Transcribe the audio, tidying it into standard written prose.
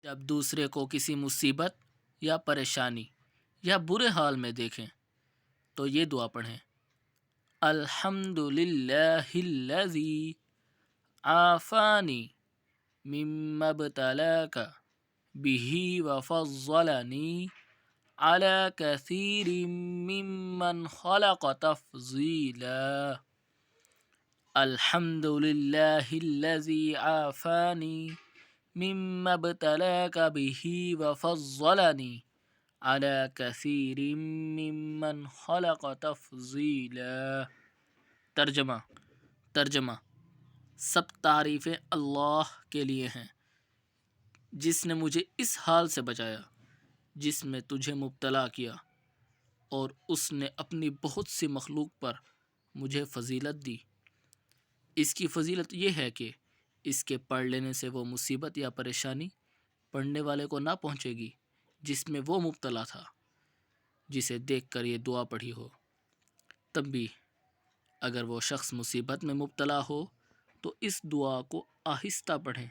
جب دوسرے کو کسی مصیبت یا پریشانی یا برے حال میں دیکھیں تو یہ دعا پڑھیں: الحمد للہ الذی عافانی مما ابتلاک بہ وفضلنی علی کثیر ممن خلق تفضیلا. الحمد للہ الذی عافانی مما ابتلاک بہ وفضلنی علی کثیر ممن خلق تفضیلا. ترجمہ: سب تعریفیں اللہ کے لیے ہیں جس نے مجھے اس حال سے بچایا جس میں تجھے مبتلا کیا، اور اس نے اپنی بہت سی مخلوق پر مجھے فضیلت دی. اس کی فضیلت یہ ہے کہ اس کے پڑھ لینے سے وہ مصیبت یا پریشانی پڑھنے والے کو نہ پہنچے گی جس میں وہ مبتلا تھا، جسے دیکھ کر یہ دعا پڑھی ہو. تنبیہ: اگر وہ شخص مصیبت میں مبتلا ہو تو اس دعا کو آہستہ پڑھیں